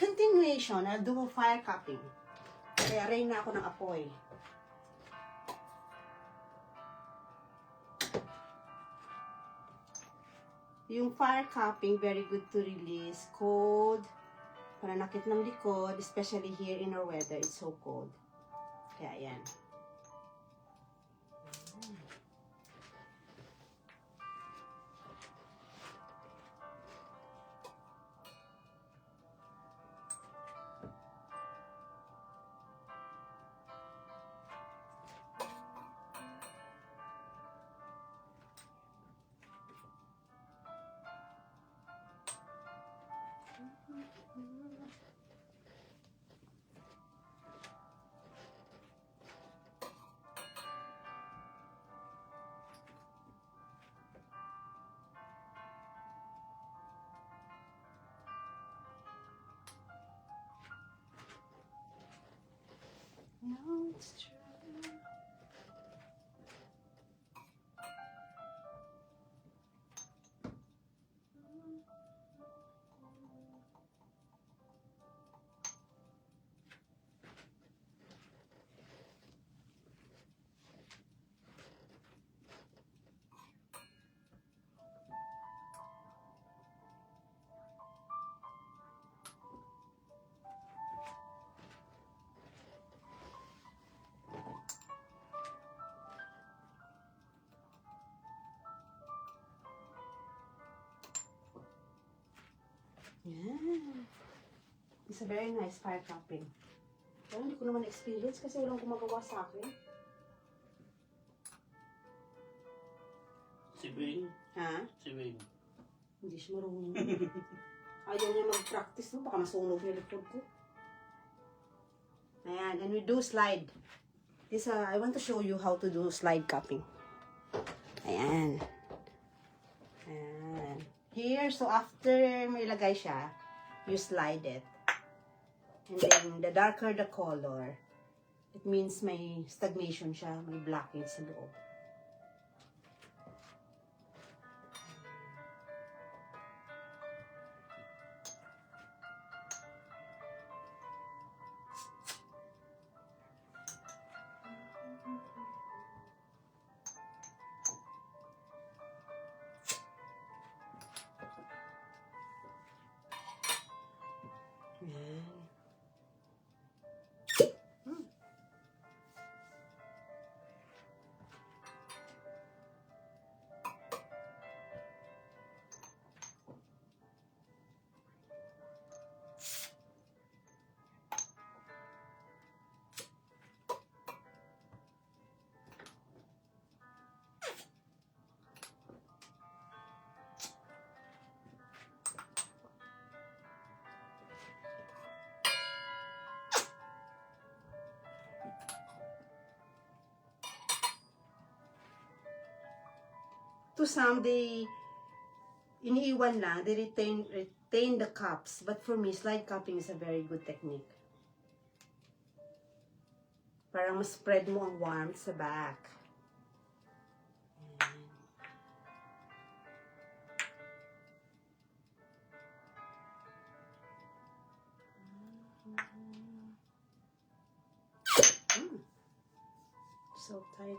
continuation, I'll do fire cupping. Kaya rain na ako ng apoy. Yung fire cupping, very good to release cold, pananakit ng likod, especially here in our weather, it's so cold. Kaya yan. No, it's true. Yeah. It's a very nice fire cupping. Pero hindi ko naman experience kasi walang gumagawa sa akin. Si Wing. Ha? Si Wing. Hindi siya marunong. Ayaw niya mag-practice, no? Baka masunog yung likod ko. Ayan, and we do slide. This, I want to show you how to do slide cupping. Ayan. Ayan. Here, so after may ilagay siya, you slide it. And then, the darker the color, it means may stagnation siya, may blockage sa loob. Ayan. To some, they iniiwan lang, they retain the cups. But for me, slide cupping is a very good technique. Parang mas spread mo ang warmth sa back. So tight.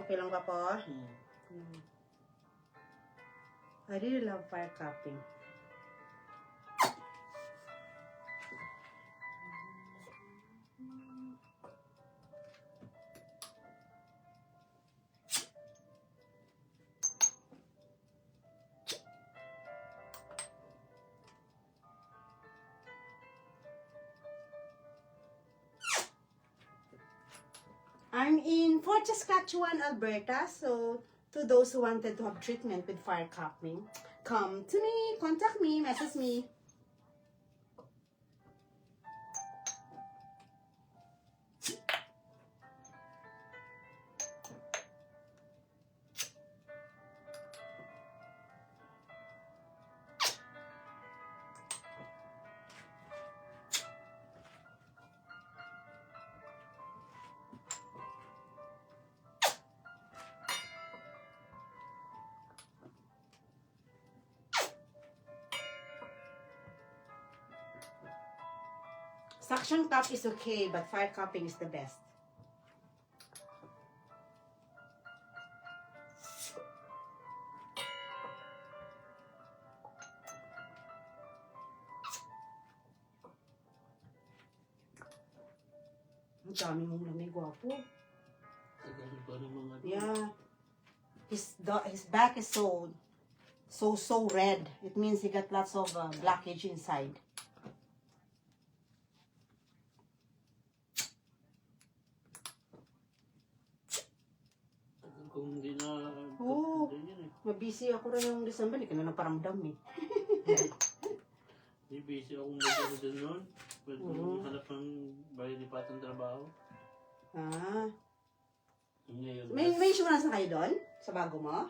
Okay lang ba po? I really love fire cupping. I'm in Fort Saskatchewan, Alberta. So, to those who wanted to have treatment with fire cupping, come to me, contact me, message me. Suction cup is okay, but fire cupping is the best. Ang dami mong lamig, gwapo. Tagal pa naman nga. Yeah. His back is so red. It means he got lots of blockage inside. Tagal kong hindi na... Oo. Hindi yun eh. Mabisi ako rin yung December. Hindi ka na naparamdam eh. Hindi busy akong mag-ano din noon. Pwede Oo. hanap ng bahay-lipatang trabaho. Ah. Ngayon. May insurance na kayo doon? Sa bago mo?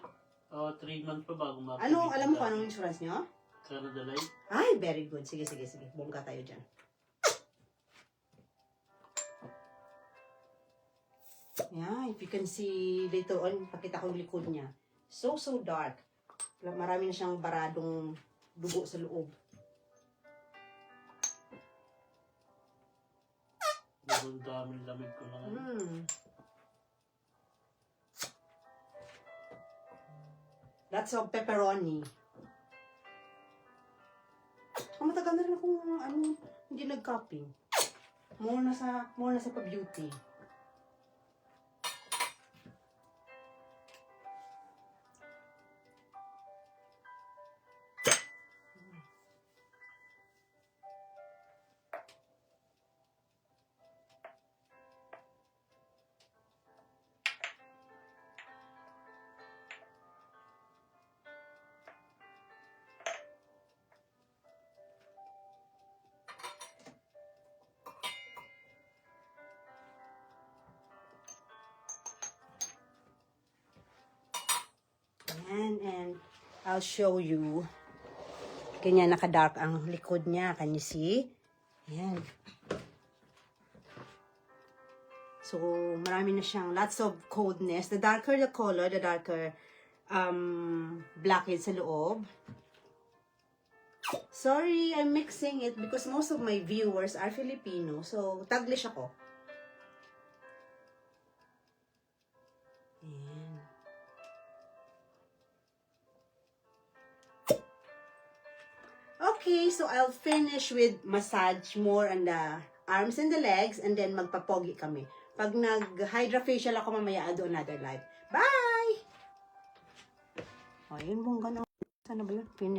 3 months pa bago ma. Alam mo kung anong insurance nyo? Canada Life. Ay, very good. Sige. Bongga tayo dyan. Yeah, if you can see later on, pakita ko yung likod niya. So dark. Marami na siyang baradong dugo sa loob. Ang daming lamig ko na nga. Lots of pepperoni. Matagal na rin akong hindi nag-cupping. More na sa pa-beauty. And I'll show you. Ganyan naka-dark ang likod niya. Can you see? Ayan. So, marami na siyang lots of coldness. The darker the color, the darker blackhead sa loob. Sorry, I'm mixing it because most of my viewers are Filipino. So, Taglish ako. Ayan. Okay, so I'll finish with massage more on the arms and the legs and then magpapogi kami. Pag nag-hydrofacial ako mamaya, I'll do another live. Bye! Ayun, bongga na. Sana ba yun? Finish.